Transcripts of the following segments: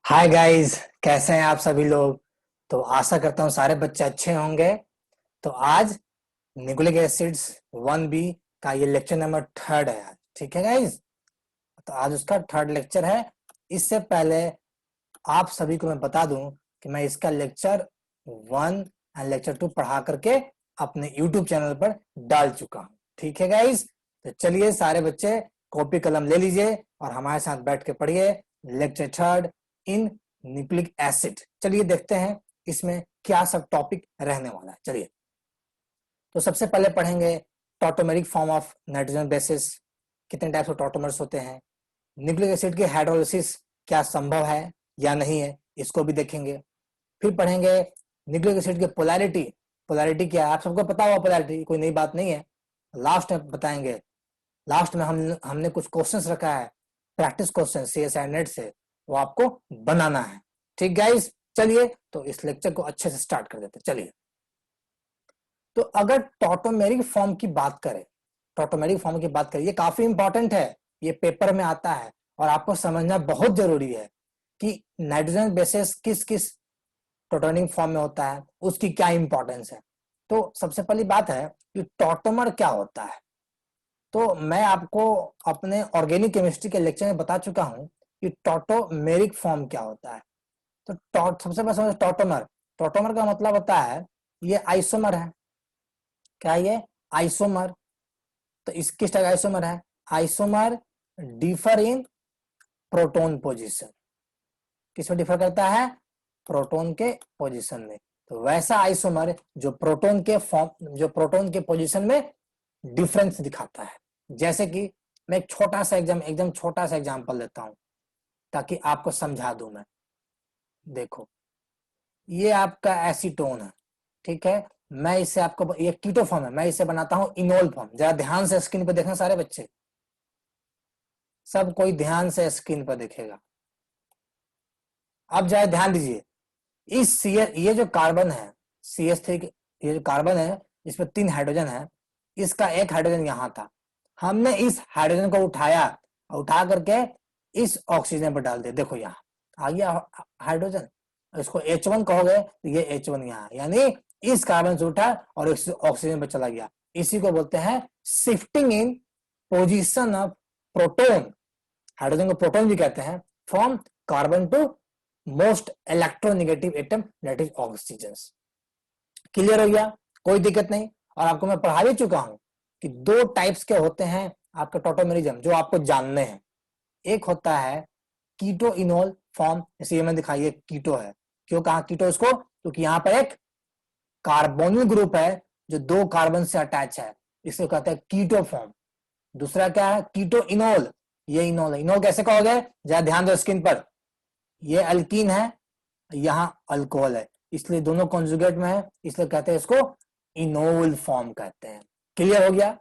Hi guys, कैसे हैं आप सभी लोग। तो आशा करता हूँ सारे बच्चे अच्छे होंगे। तो आज न्यूक्लिक एसिड्स 1B का ये लेक्चर नंबर 3 है आज। ठीक है गाइस, तो आज उसका 3rd लेक्चर है। इससे पहले आप सभी को मैं बता दूं कि मैं इसका लेक्चर 1 एंड लेक्चर 2 पढ़ा करके अपने यूट्यूब चैनल पर डाल चुका हूँ। ठीक है गाइस, तो चलिए सारे बच्चे कॉपी कलम ले लीजिए और हमारे साथ बैठ के पढ़िए लेक्चर 3 इन न्यूक्लिक एसिड। चलिए देखते हैं इसमें क्या सब टॉपिक रहने वाला है। चलिए, तो सबसे पहले पढ़ेंगे tautomeric form of nitrogen bases. कितने टाइप्स ऑफ टॉटोमर्स होते हैं, न्यूक्लिक एसिड की हाइड्रोलिसिस क्या संभव है या नहीं है, इसको भी देखेंगे। फिर पढ़ेंगे न्यूक्लिक एसिड की पोलैरिटी। पोलैरिटी क्या है, आप सबको पता होगा, पोलैरिटी कोई नई बात नहीं है। लास्ट में बताएंगे। लास्ट में हमने कुछ क्वेश्चंस रखा है, प्रैक्टिस क्वेश्चन CSI नेट से, वो आपको बनाना है। ठीक गाइस, चलिए तो इस लेक्चर को अच्छे से स्टार्ट कर देते हैं। चलिए, तो अगर टॉटोमेरिक फॉर्म की बात करें, टॉटोमेरिक फॉर्म की बात करें, ये काफी इंपॉर्टेंट है, ये पेपर में आता है और आपको समझना बहुत जरूरी है कि नाइट्रोजन बेसिस किस किस टॉटोमेरिक फॉर्म में होता है, उसकी क्या इंपॉर्टेंस है। तो सबसे पहली बात है कि टॉटोमर क्या होता है। तो मैं आपको अपने ऑर्गेनिक केमिस्ट्री के लेक्चर में बता चुका हूं कि टॉटोमेरिक फॉर्म क्या होता है। तो सबसे पहले समझो टॉटोमर। टॉटोमर का मतलब होता है ये आइसोमर है। क्या ये आइसोमर, तो इस किस तरह आइसोमर है, isomer differ in proton position. किसमें डिफर करता है, प्रोटोन के पोजीशन में। तो वैसा आइसोमर जो प्रोटोन के फॉर्म, जो प्रोटोन के पोजीशन में डिफरेंस दिखाता है। जैसे कि मैं एक छोटा सा एकदम छोटा सा एग्जांपल देता हूं ताकि आपको समझा दूं मैं। देखो, ये आपका एसीटोन है, ठीक है। मैं इसे आपको, ये कीटो फॉर्म है, मैं इसे बनाता हूं इनोल फॉर्म। जरा ध्यान से स्क्रीन पर देखना सारे बच्चे, सब कोई ध्यान से स्क्रीन पर देखेगा। अब जरा ध्यान दीजिए, इस ये जो कार्बन है CH3, ये जो कार्बन है इसमें 3 हाइड्रोजन है, इसका एक हाइड्रोजन यहां था। हमने इस हाइड्रोजन को उठाया, उठा करके इस ऑक्सीजन पर डाल दिया। देखो यहाँ आ गया हाइड्रोजन, इसको H1 कहोगे तो ये H1 यहाँ, यानी इस कार्बन से उठा और इस ऑक्सीजन पर चला गया। इसी को बोलते हैं shifting in position of proton. Hydrogen को प्रोटोन भी कहते हैं, from carbon to most electronegative atom that is oxygen. Clear हो गया, कोई दिक्कत नहीं। और आपको मैं पढ़ा भी चुका हूं कि 2 टाइप्स के होते हैं आपके टॉटोमेरिज्म, जो आपको जानने हैं। एक होता है कीटो इनोल फॉर्म, जैसे ये मैं दिखाइए कीटो है। क्यों कहा कीटो इसको, क्योंकि यहाँ पर एक कार्बोनिल ग्रुप है जो 2 कार्बन से अटैच है, इसे कहते हैं कीटो फॉर्म। दूसरा क्या है, कीटो इनोल। ये इनोल है, इनोल कैसे कहोगे, जरा ध्यान दो स्क्रीन पर। ये अल्कीन है, यहाँ अल्कोहल है, इसलिए दोनों कॉन्जुगेट में है, इसलिए कहते हैं इसको इनोल फॉर्म कहते हैं। क्लियर हो गया,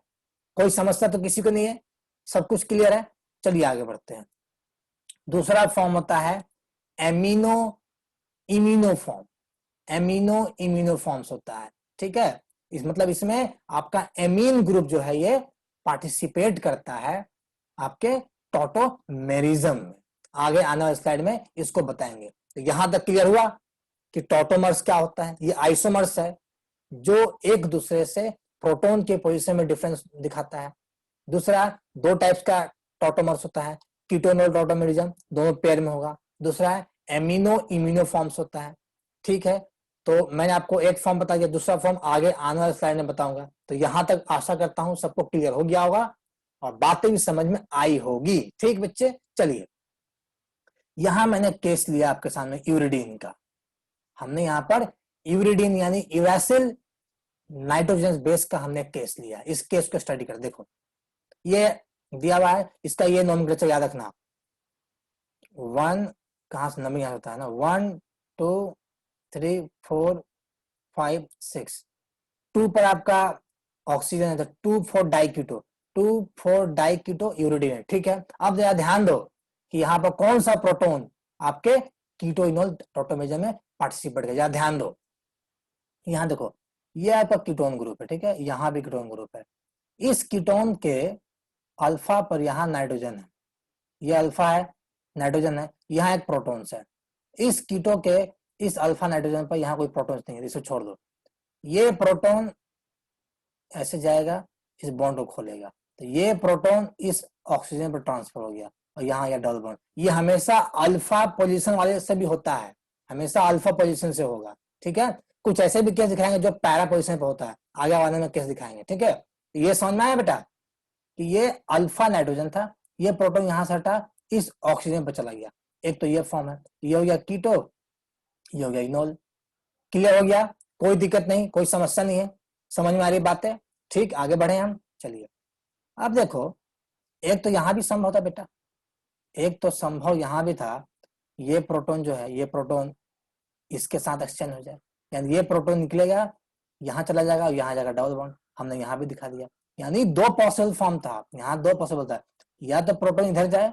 कोई समस्या तो किसी को नहीं है, सब कुछ क्लियर है। चलिए आगे बढ़ते हैं। दूसरा फॉर्म होता है amino immuno form. Amino immuno forms होता है, ठीक है। इस मतलब इसमें आपका एमीन ग्रुप जो है ये पार्टिसिपेट करता है आपके टॉटोमेरिज्म में। आगे आने वाले स्लाइड में इसको बताएंगे। तो यहां तक क्लियर हुआ कि टॉटोमर्स क्या होता है। ये आइसोमर्स है जो एक दूसरे से प्रोटोन के पोजीशन में डिफरेंस दिखाता है। दूसरा, 2 टाइप्स का टॉटोमर्स होता है, कीटोनोल टॉटोमेरिज्म, दोनों पेयर में होगा। दूसरा है एमिनो इम्यूनो फॉर्म्स होता है, ठीक है। तो मैंने आपको एक फॉर्म बता दिया, दूसरा फॉर्म आगे आने वाले स्लाइड में बताऊंगा। तो यहां तक आशा करता हूं सबको क्लियर हो गया होगा और बातें भी समझ में आई होगी। ठीक बच्चे, चलिए यहां मैंने केस लिया आपके सामने यूरिडीन का। हमने यहाँ पर यूरिडीन यानी यूरासिल नाइट्रोजन बेस का हमने केस लिया। इस केस को स्टडी कर, देखो ये दिया हुआ है, इसका ये नोमेनक्लेचर याद रखना। 1 कहां से नंबर याद होता है ना, 1 2 3 4 5 6, 2 पर आपका ऑक्सीजन है तो 2,4 डाइकीटो, 2,4 डाइकीटो यूरिडीन, ठीक है। अब जरा ध्यान दो कि यहाँ पर कौन सा प्रोटोन आपके कीटो इनोल टॉटोमेरिज्म में पार्टिसिपेट कर, ध्यान दो। यहाँ देखो, ये आपका कीटोन ग्रुप है, ठीक है, यहाँ भी कीटोन ग्रुप है। इस कीटोन के अल्फा पर यहाँ नाइट्रोजन है, ये अल्फा है, नाइट्रोजन है, यहाँ एक प्रोटॉन्स है। इस कीटो के इस अल्फा नाइट्रोजन पर यहाँ कोई प्रोटॉन नहीं है, इसे छोड़ दो। ये प्रोटॉन ऐसे जाएगा, इस बॉन्ड को खोलेगा, तो ये प्रोटॉन इस ऑक्सीजन पर ट्रांसफर हो गया और यहाँ या डबल बॉन्ड। ये हमेशा अल्फा पोजीशन वाले से भी होता है, हमेशा अल्फा पोजीशन से होगा, ठीक है। कुछ ऐसे भी केस दिखाएंगे जो पैरा पोजीशन पे होता है, आगे वाले में केस दिखाएंगे, ठीक है। ये समझ में आया बेटा कि ये अल्फा नाइट्रोजन था, ये प्रोटॉन यहाँ से हटा, इस ऑक्सीजन पर चला गया। एक तो ये फॉर्म है, ये हो गया कीटो, ये हो गया इनोल। क्लियर हो गया, कोई दिक्कत नहीं, कोई समस्या नहीं है, समझ में आ रही बातें। ठीक, आगे बढ़े हम, चलिए। अब देखो, एक तो यहां भी संभव था बेटा, एक तो संभव यहां भी था, ये प्रोटॉन जो है, ये प्रोटॉन इसके साथ एक्सचेंज हो जाए, यानी ये प्रोटॉन निकलेगा, यहां चला जाएगा और यहां जाएगा डबल बॉन्ड। हमने यहां भी दिखा दिया, यानी दो पॉसिबल फॉर्म था, यहाँ दो पॉसिबल था, या तो प्रोटॉन इधर जाए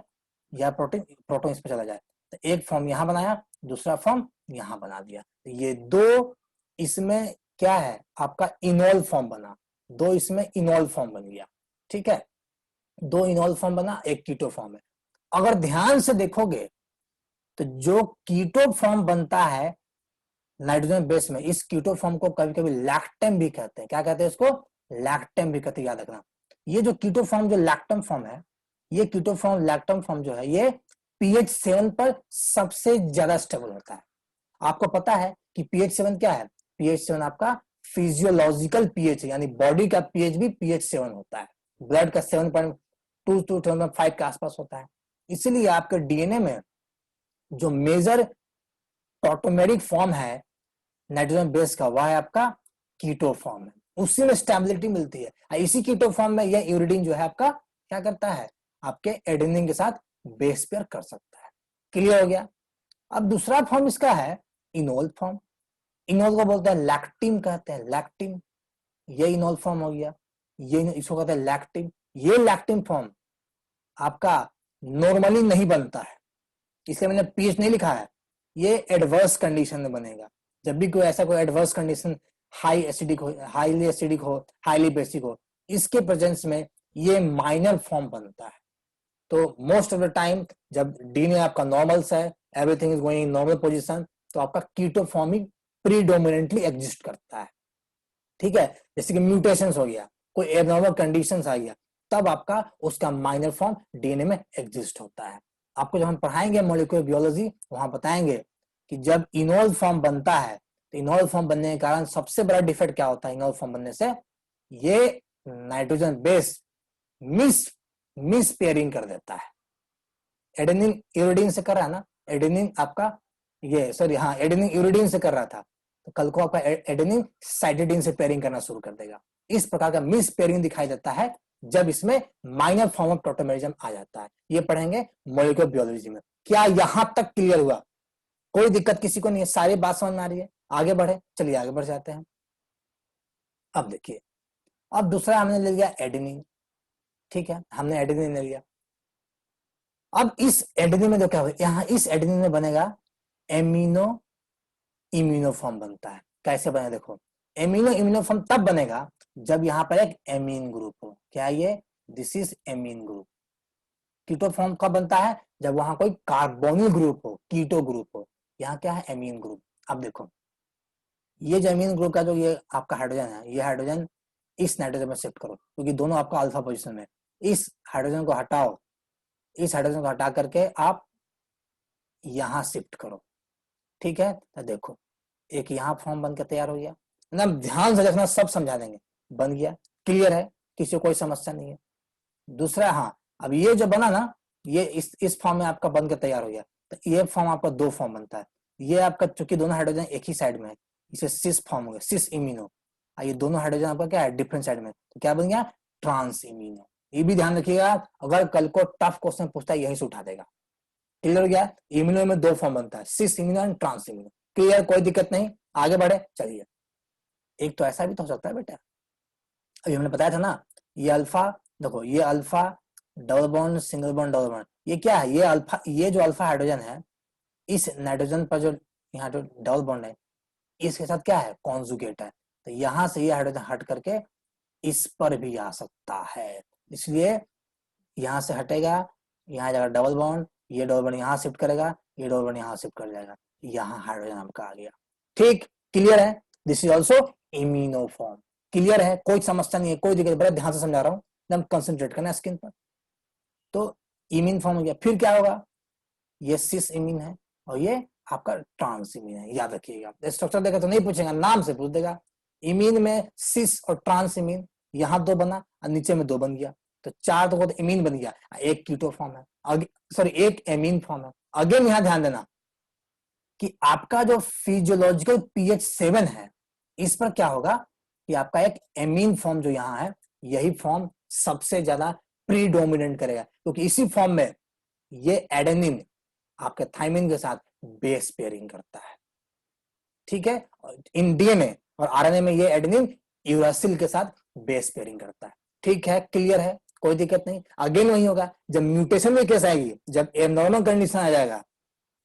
या प्रोटॉन इस पर चला जाए। तो एक फॉर्म यहां बनाया, दूसरा फॉर्म यहां बना दिया, ये दो इसमें क्या है आपका इनोल फॉर्म बना, दो इसमें इनोल फॉर्म बन गया, ठीक है। दो इनोल फॉर्म बना, एक कीटो फॉर्म है। अगर ध्यान से देखोगे तो जो कीटो फॉर्म बनता है नाइट्रोजन बेस में, इस कीटो फॉर्म को कभी कभी लैक्टम भी कहते हैं। क्या कहते हैं इसको? लैक्टम भी कहते हैं, याद रखना। ये जो कीटो फॉर्म जो लैक्टम फॉर्म है, ये कीटो फॉर्म लैक्टम फॉर्म जो है, ये पीएच 7 पर सबसे ज्यादा स्टेबल होता है। आपको पता है कि पीएच 7 क्या है? पीएच 7 आपका फिजियोलॉजिकल पीएच है, यानी बॉडी का पीएच भी पीएच 7 होता है। ब्लड का 7.2 to 7.5 के आसपास होता है। इसीलिए आपके डीएनए में जो मेजर ऑटोमेटिक फॉर्म है नाइट्रोजन बेस का, वह है आपका कीटो फॉर्म है, उसी में स्टेबिलिटी मिलती है। इसी कीटो फॉर्म में यह यूरिडीन जो है आपका क्या करता है, आपके एडेनिन के साथ बेस पेयर कर सकता है। क्लियर हो गया। अब दूसरा फॉर्म इसका है इनोल फॉर्म। इनोल को बोलते हैं लैक्टिन, कहते हैं लैक्टिन। ये इनोल फॉर्म हो गया, ये इसको कहते हैं लैक्टिन। ये लैक्टिन फॉर्म आपका नॉर्मली नहीं बनता है, इसलिए मैंने पीएच नहीं लिखा है, ये एडवर्स कंडीशन में बनेगा। जब भी कोई ऐसा कोई एडवर्स कंडीशन, हाई एसिडिक हो, हाईली एसिडिक हो, हाईली बेसिक हो, इसके प्रेजेंस में ये माइनर फॉर्म बनता है। तो मोस्ट ऑफ द टाइम जब डीएनए आपका नॉर्मल है, everything is going in normal position, तो आपका कीटो फॉर्मिंग प्रीडोमिनेंटली एग्जिस्ट करता है, ठीक है। जैसे कि म्यूटेशंस हो गया, कोई एबनॉर्मल कंडीशंस आ गया, तब आपका उसका माइनर फॉर्म डीएनए में एग्जिस्ट होता है। आपको जब हम पढ़ाएंगे मॉलिक्यूलर बियोलॉजी, वहां बताएंगे कि जब इनोल फॉर्म बनता है, तो इनोल फॉर्म बनने के कारण सबसे बड़ा डिफेक्ट क्या होता है इनोल फॉर्म बनने से, ये नाइट्रोजन बेस मिस पेयरिंग कर देता है। एडेनिन यूरिडीन से कर रहा है ना, एडेनिन आपका ये सॉरी हाँ एडेनिन यूरिडीन से कर रहा था, तो कल को आपका एडेनिन साइटिडीन से पेयरिंग करना शुरू कर देगा। इस प्रकार का मिस पेयरिंग दिखाई देता है जब इसमें माइनर फॉर्म ऑफ टोटोमेरिज्म आ जाता है। ये पढ़ेंगे मॉलिक्यूलर बियोलॉजी में। क्या यहां तक क्लियर हुआ? कोई दिक्कत किसी को नहीं है? सारी बात समझ में आ रही है? आगे बढ़े, चलिए आगे बढ़ जाते हैं। अब देखिए, अब दूसरा हमने ले लिया एडेनिन, ठीक है, हमने एडेनिन ले लिया। अब इस एडेनिन में जो क्या होगा, यहाँ इस एडेनिन में बनेगा एमिनो इम्यूनो फॉर्म बनता है। कैसे बने देखो, एमिनो इम्यूनो फॉर्म तब बनेगा जब यहाँ पर एक एमीन ग्रुप हो। क्या ये? This is amine group. Keto form कब बनता है? जब वहां कोई कार्बोनिल ग्रुप हो, कीटो ग्रुप हो। यहाँ क्या है? Amine group. अब देखो, ये जो एमीन ग्रुप का जो ये आपका हाइड्रोजन है, ये हाइड्रोजन इस नाइट्रोजन में शिफ्ट करो, क्योंकि दोनों आपका अल्फा पोजिशन में। इस हाइड्रोजन को हटाओ, इस हाइड्रोजन को हटा करके आप यहां शिफ्ट करो, ठीक है। तो देखो, एक यहाँ फॉर्म बनकर तैयार हो गया ना, ध्यान से देखना, सब समझा देंगे। बन गया, क्लियर है, किसी को कोई समस्या नहीं है। दूसरा, हाँ, अब ये जो बना ना, ये इस फॉर्म में आपका बनकर तैयार हो गया। तो ये फॉर्म आपका दो फॉर्म बनता है। ये आपका चूंकि दोनों हाइड्रोजन एक ही साइड में है, इसे सिस फॉर्म हो गया, सिस इम्यूनो। ये दोनों हाइड्रोजन आपका क्या है? डिफरेंट साइड में, तो क्या बन गया? Trans immuno. ये भी ध्यान रखिएगा, अगर कल को टफ क्वेश्चन पूछता है यहीं से उठा देगा। क्लियर हो गया? इम्यूनो में दो फॉर्म बनता है, cis immuno and trans immuno. Clear, कोई दिक्कत नहीं, आगे बढ़े, चलिए। एक तो ऐसा भी तो हो सकता है बेटा, अभी हमने बताया था ना, ये अल्फा, देखो ये alpha double bond single bond double bond, ये क्या है? ये अल्फा, ये जो अल्फा हाइड्रोजन है, इस नाइट्रोजन पर जो यहाँ जो डबल बॉन्ड है, इसके साथ क्या है? कॉन्जुगेट है। तो यहां से ये हाइड्रोजन हट करके इस पर भी आ सकता है, इसलिए यहां से हटेगा, यहाँ जाएगा डबल बॉन्ड, ये डबल बॉन्ड यहाँ शिफ्ट करेगा, ये डबल बॉन्ड यहाँ शिफ्ट कर जाएगा। यहाँ हाइड्रोजन आपका आ गया। ठीक, क्लियर है? This is also immuno form. Clear है? कोई समस्या नहीं है, कोई दिक्कत? बड़ा ध्यान से समझा रहा हूँ, एकदम कंसंट्रेट करना स्क्रीन पर। तो इमीन फॉर्म हो गया। फिर क्या होगा? ये सिस इमीन है और ये आपका ट्रांस इमीन है, याद रखिएगा। स्ट्रक्चर देखा तो नहीं पूछेगा, नाम से पूछ देगा। इमीन में सिस और ट्रांस इमीन, यहाँ 2 बना और नीचे में 2 बन गया, तो 4 तो इमीन बन गया। एक कीटो फॉर्म है, सॉरी एक एमीन फॉर्म है। अगेन यहाँ ध्यान देना कि आपका जो फिजियोलॉजिकल पीएच 7 है, इस पर क्या होगा कि आपका एक एमीन फॉर्म जो यहाँ है, यही फॉर्म सबसे ज्यादा प्रीडोमिनेंट करेगा, क्योंकि इसी फॉर्म में ये एडेनिन आपके थाइमिन के साथ बेस पेयरिंग करता है। ठीक है, इन डीएनए और आरएनए में ये एडेनिन यूरासिल के साथ बेस पेयरिंग करता है। ठीक है, क्लियर है? कोई दिक्कत नहीं। अगेन वही होगा, जब म्यूटेशन में केस आएगी, जब एबनॉर्मल कंडीशन आ जाएगा,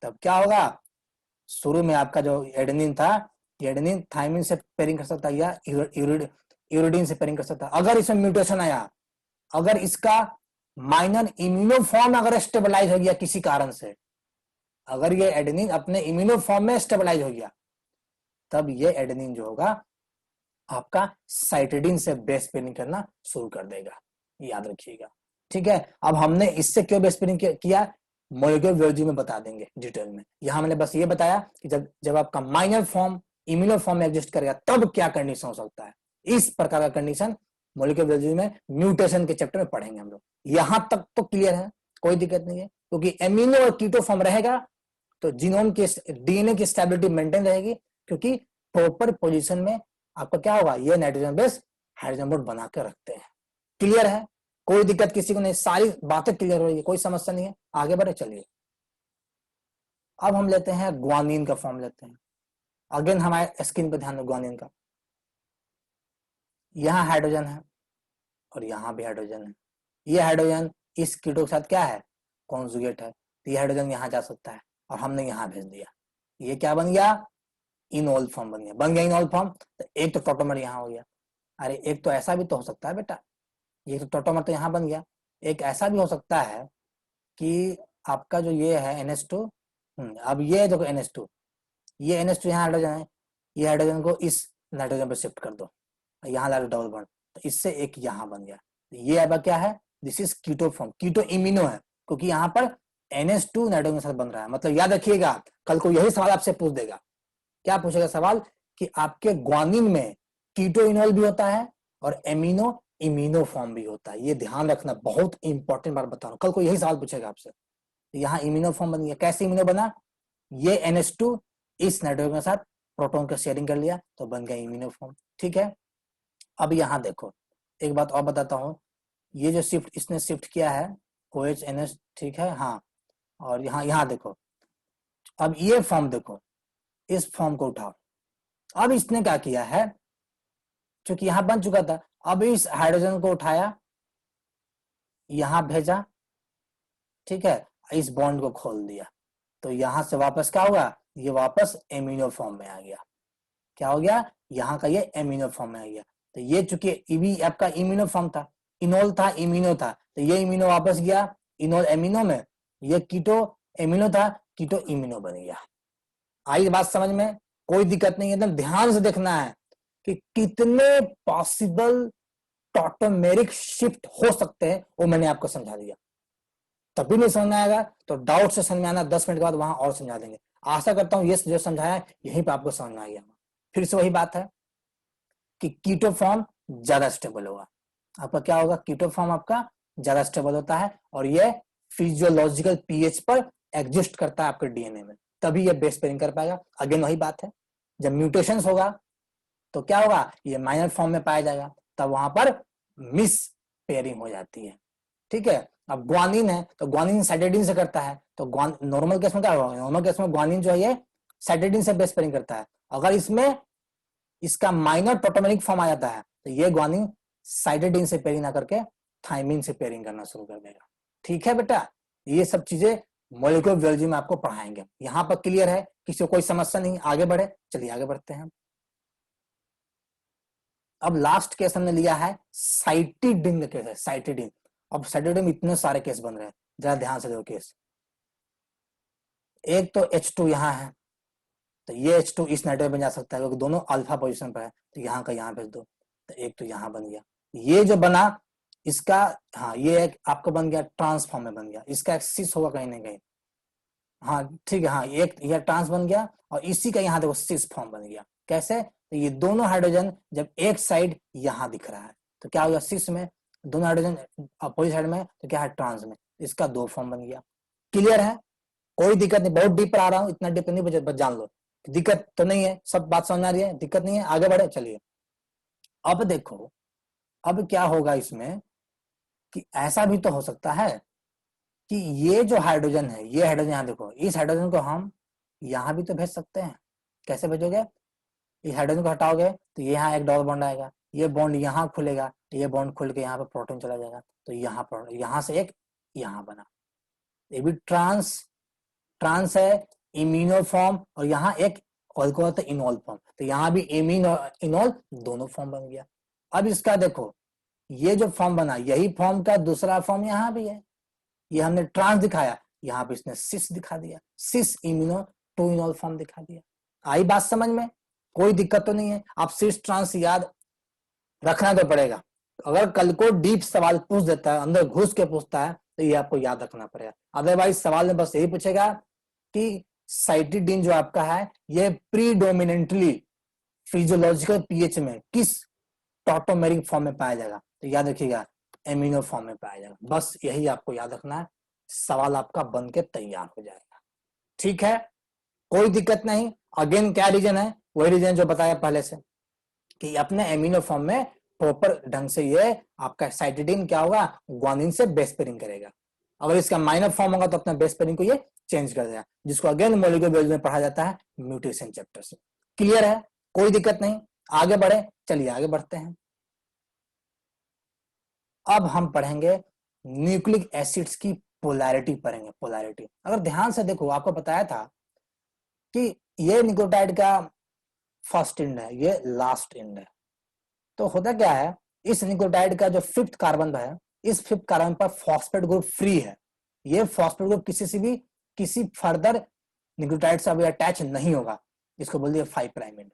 तब क्या होगा? शुरू में आपका जो एडेनिन था, एडेनिन थाइमिन से पेयरिंग कर सकता है या यूरिडिन से पेयरिंग कर सकता है। अगर इसमें म्यूटेशन आया, अगर इसका माइनर इम्यूनो फॉर्म अगर स्टेबलाइज हो गया किसी कारण से, अगर ये एडेनिन अपने इम्यूनो फॉर्म में स्टेबलाइज हो गया, तब ये एडेनिन जो होगा आपका साइटिडीन से बेस पेयरिंग करना शुरू कर देगा, याद रखिएगा। ठीक है, अब हमने इससे क्यों बेस पेयरिंग किया, मॉलिक्यूलर बायोलॉजी में बता देंगे डिटेल में। यहां मैंने बस ये बताया कि जब आपका माइनर फॉर्म इम्यूनो फॉर्म में एग्जिस्ट करेगा, तब क्या कंडीशन हो सकता है। इस प्रकार का कंडीशन मॉलिक्यूलर बायोलॉजी में म्यूटेशन के चैप्टर में पढ़ेंगे हम लोग। यहां तक तो क्लियर है, कोई दिक्कत नहीं है, क्योंकि एमिनो और कीटो फॉर्म रहेगा तो जीनोम की डीएनए की स्टेबिलिटी मेंटेन रहेगी, क्योंकि प्रॉपर पोजीशन में आपका क्या होगा, ये नाइट्रोजन बेस हाइड्रोजन बॉन्ड बना के रखते हैं। क्लियर है? कोई दिक्कत किसी को नहीं? सारी बातें क्लियर हो रही है, कोई समस्या नहीं है? आगे बढ़े, चलिए। अब हम लेते हैं ग्वानिन का फॉर्म लेते हैं। अगेन हमारे स्क्रीन पर ध्यान दो, ग्वानिन का। यहाँ हाइड्रोजन है और यहाँ भी हाइड्रोजन है। ये हाइड्रोजन इस कीटो के साथ क्या है, कॉन्जुगेट है, तो ये हाइड्रोजन यहाँ जा सकता है और हमने यहाँ भेज दिया। ये क्या बन गया? इनोल फॉर्म बन गया। बन गया इनोल फॉर्म, तो एक तो टोटोमर यहाँ हो गया। अरे एक तो ऐसा भी तो हो सकता है बेटा, ये तो टोटोमर तो यहाँ बन गया। एक ऐसा भी हो सकता है कि आपका जो ये है NH2, अब ये देखो NH2, ये NH2 यहाँ हाइड्रोजन है, ये हाइड्रोजन को इस नाइट्रोजन पर शिफ्ट कर दो, यहाँ ला डबल बॉन्ड, तो इससे एक यहाँ बन गया। ये अब क्या है? This is keto form, keto immuno है, क्योंकि यहाँ पर NH2 नाइट्रोजन के साथ बन रहा है। मतलब याद रखिएगा, कल को यही सवाल आपसे पूछ देगा। क्या पूछेगा सवाल कि आपके ग्वानिन में कीटो इनोल भी होता है और एमिनो इम्यूनो फॉर्म भी होता है। ये ध्यान रखना, बहुत इंपॉर्टेंट बात बता रहा हूं, कल को यही सवाल पूछेगा आपसे। यहाँ इम्यूनो फॉर्म बन गया। कैसे इम्यूनो बना? ये NH2 इस नाइट्रोजन के साथ प्रोटॉन का शेयरिंग कर लिया, तो बन गया इम्यूनो फॉर्म। ठीक है, अब यहाँ देखो, एक बात और बताता हूँ, ये जो शिफ्ट इसने शिफ्ट किया है OH NH, ठीक है, हाँ, और यहाँ देखो, अब ये फॉर्म देखो, इस फॉर्म को उठाओ। अब इसने क्या किया है, क्योंकि यहां बन चुका था, अब इस हाइड्रोजन को उठाया, यहां भेजा, ठीक है, इस बॉन्ड को खोल दिया, तो यहां से वापस क्या होगा, ये वापस एमिनो फॉर्म में आ गया। क्या हो गया? यहाँ का ये एमिनो फॉर्म में आ गया। तो ये चूंकि आपका इम्यूनो फॉर्म था, इनोल था, इम्यूनो था, तो ये इम्यूनो वापस गया इनोल एमिनो में, ये कीटो एमिनो था, कीटो इम्यूनो बन गया। आई बात समझ में? कोई दिक्कत नहीं, एकदम ध्यान से देखना है कि कितने पॉसिबल टॉटोमेरिक शिफ्ट हो सकते हैं, वो मैंने आपको समझा दिया। तभी नहीं समझ में आएगा तो डाउट से समझ में आना, 10 मिनट के बाद वहां और समझा देंगे। आशा करता हूं ये जो समझाया यहीं पे आपको समझ में आ गया। फिर से वही बात है कि कीटो फॉर्म ज्यादा स्टेबल होगा। आपका क्या होगा? कीटो फॉर्म आपका ज्यादा स्टेबल होता है और ये फिजियोलॉजिकल पीएच पर एग्जिस्ट करता है आपके डीएनए में, तभी ये बेस पेयरिंग कर पाएगा। अगेन वही बात है, जब म्यूटेशन होगा तो क्या होगा, ये माइनर फॉर्म में पाया जाएगा, तब वहां पर मिस पेयरिंग हो जाती है। ठीक है, अब ग्वानिन है तो ग्वानिन साइटिडीन से करता है, तो नॉर्मल केस में क्या होगा, नॉर्मल केस में ग्वानिन जो है ये साइटिडीन से बेस पेयरिंग करता है। अगर इसमें इसका माइनर टोटोमेरिक फॉर्म आ जाता है, तो ये ग्वानिन साइटिडीन से पेयरिंग ना करके थाइमिन से पेयरिंग करना शुरू कर देगा। ठीक है बेटा, ये सब चीजें मॉलिक्यूलर बायोलॉजी में आपको पढ़ाएंगे। यहां पर क्लियर है? किसी को कोई समस्या नहीं? आगे बढ़े, चलिए आगे बढ़ते हैं। अब लास्ट केस हमने लिया है साइटिडीन का केस है, साइटिडीन। अब साइटिडीन में इतने सारे केस बन रहे हैं, जरा ध्यान से देखो केस। एक तो H2 यहाँ है, तो ये H2 इस नाइट्रोजन में जा सकता है क्योंकि दोनों अल्फा पोजीशन पर है, तो यहाँ का यहाँ भेज दो, तो एक तो यहाँ बन गया। ये जो बना इसका, हाँ ये एक आपका बन गया ट्रांसफॉर्म में बन गया, इसका एक सिस होगा कहीं ना कहीं, हाँ ठीक है, हाँ एक ये ट्रांस बन गया और इसी का यहाँ देखो सिस फॉर्म बन गया। कैसे? तो ये दोनों हाइड्रोजन जब एक साइड यहाँ दिख रहा है तो क्या होगा, सिस में दोनों हाइड्रोजन अपोजिट साइड में, तो क्या है ट्रांस में, इसका दो फॉर्म बन गया। क्लियर है? कोई दिक्कत नहीं, बहुत डीप पर आ रहा हूँ, इतना डीप नहीं, बस जान लो, दिक्कत तो नहीं है, सब बात समझ आ रही है, दिक्कत नहीं है, आगे बढ़े चलिए। अब देखो अब क्या होगा इसमें कि ऐसा भी तो हो सकता है कि ये जो हाइड्रोजन है, ये हाइड्रोजन यहाँ देखो, इस हाइड्रोजन को हम यहाँ भी तो भेज सकते हैं। कैसे भेजोगे? इस हाइड्रोजन को हटाओगे तो यहाँ एक डबल बॉन्ड आएगा, ये बॉन्ड यहाँ खुलेगा, ये बॉन्ड खुल के यहाँ पे प्रोटॉन चला जाएगा, तो यहाँ पर यहाँ से एक यहाँ बना, ये भी ट्रांस ट्रांस है, इम्यूनो फॉर्म, और यहाँ एक अल्कोहल तो इनोल फॉर्म, तो यहाँ भी इमीन और इनोल दोनों फॉर्म बन गया। अब इसका देखो ये जो फॉर्म बना, यही फॉर्म का दूसरा फॉर्म यहाँ भी है, ये हमने ट्रांस दिखाया, यहाँ पे इसने सिस दिखा दिया, सिस इम्यूनो टू इनोल फॉर्म दिखा दिया। आई बात समझ में? कोई दिक्कत तो नहीं है? आप सिस ट्रांस याद रखना तो पड़ेगा, अगर कल को डीप सवाल पूछ देता है, अंदर घुस के पूछता है, तो ये आपको याद रखना पड़ेगा। अदरवाइज सवाल में बस यही पूछेगा कि साइटिडीन जो आपका है ये प्रीडोमिनेंटली फिजियोलॉजिकल पीएच में किस टॉटोमेरिक फॉर्म में पाया जाएगा, तो याद रखिएगा एमिनो फॉर्म में पाया जाएगा। बस यही आपको याद रखना है, सवाल आपका बन के तैयार हो जाएगा। ठीक है, कोई दिक्कत नहीं। अगेन क्या रीजन है? वही रीजन जो बताया पहले से कि अपने एमिनो फॉर्म में प्रॉपर ढंग से ये आपका साइटिडीन क्या होगा, ग्वानिन से बेस पेयरिंग करेगा। अगर इसका माइनर फॉर्म होगा तो अपना बेस पेयरिंग को ये चेंज कर देगा, जिसको अगेन मॉलिक्यूलर बायोलॉजी में पढ़ा जाता है म्यूटेशन चैप्टर से। क्लियर है? कोई दिक्कत नहीं, आगे बढ़े, चलिए आगे बढ़ते हैं। अब हम पढ़ेंगे न्यूक्लिक एसिड्स की पोलैरिटी पढ़ेंगे। पोलैरिटी अगर ध्यान से देखो, आपको बताया था कि ये न्यूक्लियोटाइड का फर्स्ट एंड है, ये लास्ट एंड है। तो होता क्या है, इस न्यूक्लियोटाइड का जो फिफ्थ कार्बन है, इस फिफ्थ कार्बन पर फॉस्फेट ग्रुप फ्री है। ये फॉस्फेट ग्रुप किसी से भी किसी फर्दर न्यूक्लियोटाइड से अभी अटैच नहीं होगा, इसको बोल दिया 5 प्राइम एंड।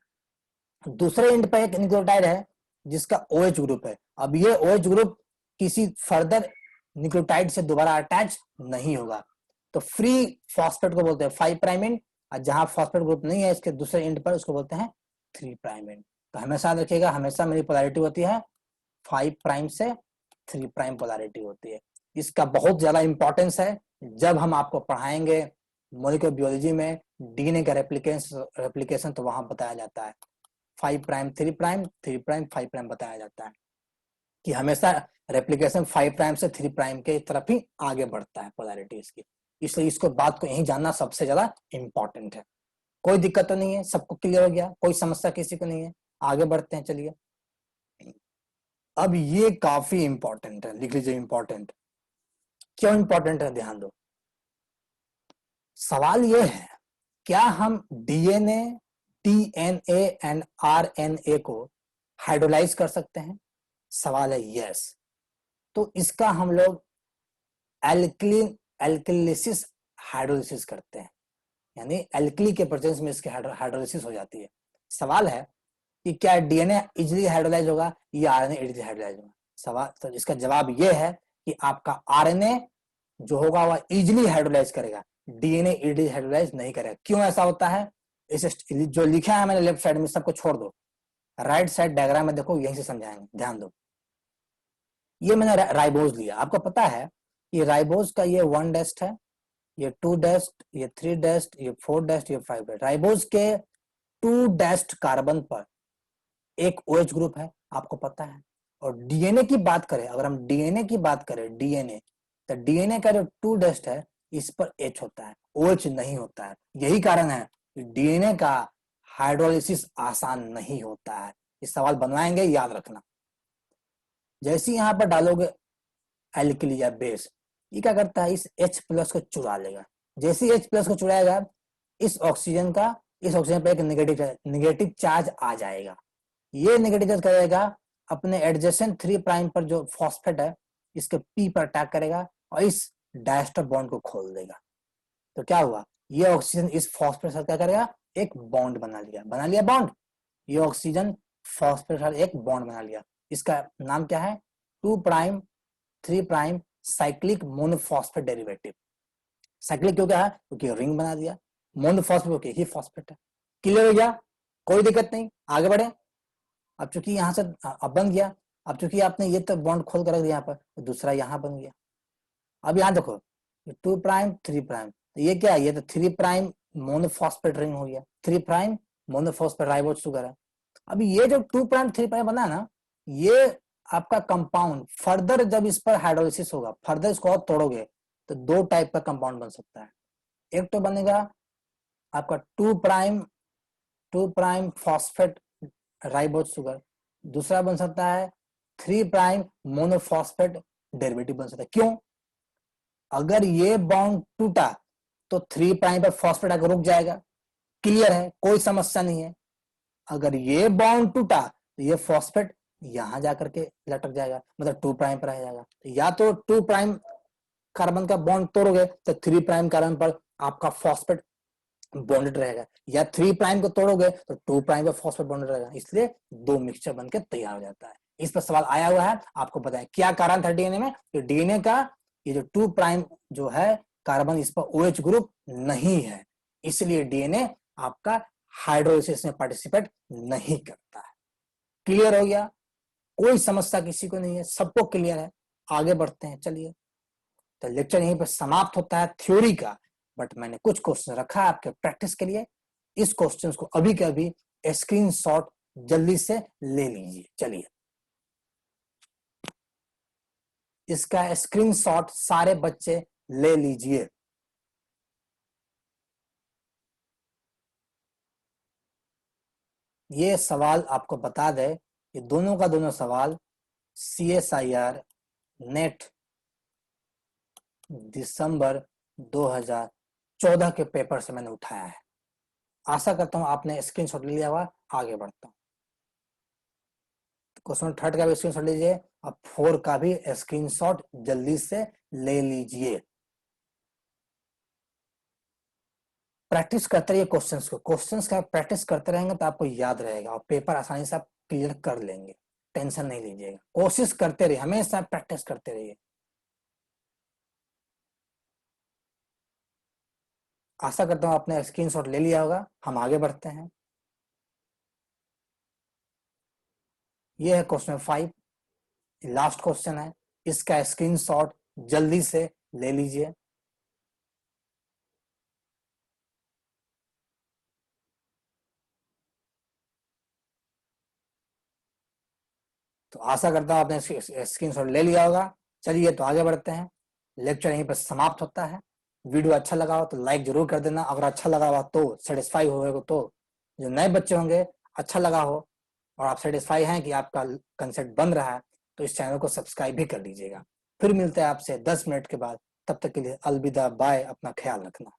दूसरे एंड पर एक न्यूक्लियोटाइड है जिसका OH ग्रुप है। अब ये OH ग्रुप किसी फर्दर न्यूक्लियोटाइड से दोबारा अटैच नहीं होगा, तो फ्री फॉस्फेट को बोलते हैं 5 प्राइम एंड, और जहां फॉस्फेट ग्रुप नहीं है इसके दूसरे एंड पर उसको बोलते हैं 3 प्राइम एंड। तो हमेशा रखिएगा, हमेशा मेरी पोलैरिटी होती है 5 प्राइम से 3 प्राइम पोलैरिटी होती है। इसका बहुत ज्यादा इंपॉर्टेंस है, जब हम आपको पढ़ाएंगे मॉलिक्यूलर बायोलॉजी में डीएनए का रेप्लिकेशन तो वहां बताया जाता है 5 प्राइम 3 प्राइम 3 प्राइम 5 प्राइम बताया जाता है कि हमेशा रेप्लिकेशन 5 प्राइम से 3 प्राइम के तरफ ही आगे बढ़ता है पोलैरिटी इसकी। इसलिए इसको बात को यही जानना सबसे ज्यादा इंपॉर्टेंट है। कोई दिक्कत तो नहीं है? सबको क्लियर हो गया? कोई समस्या किसी को नहीं है? आगे बढ़ते हैं, चलिए। अब ये काफी इंपॉर्टेंट है, लिख लीजिए इंपॉर्टेंट। क्यों इंपॉर्टेंट है? ध्यान दो, सवाल ये है क्या हम डीएनए, टीएनए एंड आरएनए को हाइड्रोलाइज कर सकते हैं? सवाल है यस। तो इसका हम लोग एल्किलिसिस हाइड्रोलिसिस करते हैं, यानी एल्किली के प्रेजेंस में इसकी हाइड्रोलिसिस हो जाती है। सवाल है कि क्या डीएनए इजिली हाइड्रोलाइज होगा या आरएनए इजिली हाइड्रोलाइज होगा? सवाल तो इसका जवाब यह है कि आपका आरएनए जो होगा वह इजिली हाइड्रोलाइज करेगा, डीएनए इजिली हाइड्रोलाइज नहीं करेगा। क्यों ऐसा होता है? इस जो लिखा है मैंने लेफ्ट साइड में, सबको छोड़ दो, राइट साइड डायग्राम में देखो, यहीं से समझाएंगे, ध्यान दो। ये मैंने राइबोज लिया, आपको पता है ये राइबोज का ये 1 डेस्ट है, ये 2 डेस्ट, ये 3 डेस्ट, ये 4 डेस्ट, ये 5 डेस्ट। राइबोज के 2 डेस्ट कार्बन पर एक OH ग्रुप है, आपको पता है। और डीएनए की बात करें, अगर हम डीएनए की बात करें, डीएनए तो डीएनए का जो 2 डेस्ट है इस पर H होता है, OH नहीं होता है। यही कारण है कि डीएनए का हाइड्रोलिसिस आसान नहीं होता है। इस सवाल बनवाएंगे, याद रखना। जैसे यहां पर डालोगे एल्किली या बेस, ये क्या करता है, इस H+ को चुरा लेगा। जैसे H+ को चुराएगा, इस ऑक्सीजन पर एक नेगेटिव चार्ज आ जाएगा। ये नेगेटिव चार्ज करेगा अपने एडजेसेंट 3 प्राइम पर जो फॉस्फेट है इसके P पर अटैक करेगा और इस डायस्टर बॉन्ड को खोल देगा। तो क्या हुआ, ये ऑक्सीजन इस फॉस्फेट साथ क्या करेगा, एक बॉन्ड बना लिया बॉन्ड। ये ऑक्सीजन फॉस्फेट के साथ एक बॉन्ड बना लिया। इसका नाम क्या है? 2 prime 3 prime cyclic monophosphate derivative. Cyclic क्यों क्या है? क्योंकि रिंग बना दिया। मोनोफॉस्फेट क्योंकि ही फॉस्फेट है। क्लियर हो गया? कोई दिक्कत नहीं, आगे बढ़े। अब चूंकि यहां से अब बन गया, अब चूंकि आपने ये तो बॉन्ड खोल कर रख दिया यहाँ पर, तो दूसरा यहाँ बन गया। अब यहाँ देखो 2 प्राइम 3 प्राइम, तो ये क्या है? ये तो 3 प्राइम मोनोफॉस्फेट रिंग हो गया, 3 प्राइम मोनोफॉस्फेट राइबोज शुगर है। अभी ये जो 2 प्राइम 3 प्राइम बना है ना, ये आपका कंपाउंड फर्दर जब इस पर हाइड्रोलिसिस होगा, फर्दर इसको और तोड़ोगे तो 2 टाइप का कंपाउंड बन सकता है। एक तो बनेगा आपका 2 प्राइम फॉस्फेट राइबोज शुगर, दूसरा बन सकता है 3 प्राइम मोनोफॉस्फेट डेरिवेटिव बन सकता है। क्यों? अगर ये बॉन्ड टूटा तो 3 प्राइम पर फॉस्फेट आकर रुक जाएगा। क्लियर है? कोई समस्या नहीं है। अगर ये बॉन्ड टूटा तो ये फॉस्फेट यहां जाकर के लटक जाएगा, मतलब 2 प्राइम पर रह जाएगा। या तो 2 प्राइम कार्बन का बॉन्ड तोड़ोगे तो 3 प्राइम कार्बन पर आपका फॉस्फेट बॉन्डेड रहेगा, या 3 प्राइम को तोड़ोगे तो 2 प्राइम पर फॉस्फेट बॉन्डेड रहेगा। इसलिए 2 मिक्सचर बनकर तैयार हो जाता है। इस पर सवाल आया हुआ है, आपको बताएं क्या कारण था डीएनए में। तो डीएनए का ये जो 2 प्राइम जो है कार्बन, इस पर OH ग्रुप नहीं है, इसलिए डीएनए आपका हाइड्रोलिसिस में पार्टिसिपेट नहीं करता है। क्लियर हो गया? कोई समस्या किसी को नहीं है, सबको क्लियर है। आगे बढ़ते हैं, चलिए। तो लेक्चर यहीं पर समाप्त होता है थ्योरी का, बट मैंने कुछ क्वेश्चन रखा है आपके प्रैक्टिस के लिए। इस क्वेश्चंस को अभी के अभी स्क्रीनशॉट जल्दी से ले लीजिए। चलिए, इसका स्क्रीनशॉट सारे बच्चे ले लीजिए। ये सवाल आपको बता दे, ये दोनों का दोनों सवाल CSIR नेट दिसंबर 2014 के पेपर से मैंने उठाया है। आशा करता हूं आपने स्क्रीनशॉट ले लिया होगा। आगे बढ़ता हूं, क्वेश्चन 3 का भी स्क्रीनशॉट लीजिए, अब 4 का भी स्क्रीनशॉट जल्दी से ले लीजिए। प्रैक्टिस करते रहिए क्वेश्चंस को। क्वेश्चंस का प्रैक्टिस करते रहेंगे तो आपको याद रहेगा और पेपर आसानी से आप क्लियर कर लेंगे। टेंशन नहीं लीजिएगा, कोशिश करते रहिए, हमेशा प्रैक्टिस करते रहिए। आशा करता हूं आपने स्क्रीनशॉट ले लिया होगा। हम आगे बढ़ते हैं। ये है क्वेश्चन 5, लास्ट क्वेश्चन है। इसका स्क्रीनशॉट जल्दी से ले लीजिए। तो आशा करता हूं आपने स्क्रीनशॉट ले लिया होगा। चलिए तो आगे बढ़ते हैं। लेक्चर यहीं पर समाप्त होता है। वीडियो अच्छा लगा हो तो लाइक जरूर कर देना, अगर अच्छा लगा हो तो, सेटिस्फाई हो तो। जो नए बच्चे होंगे, अच्छा लगा हो और आप सेटिस्फाई हैं कि आपका कंसेप्ट बन रहा है, तो इस चैनल को सब्सक्राइब भी कर लीजिएगा। फिर मिलते हैं आपसे 10 मिनट के बाद। तब तक के लिए अलविदा, बाय, अपना ख्याल रखना।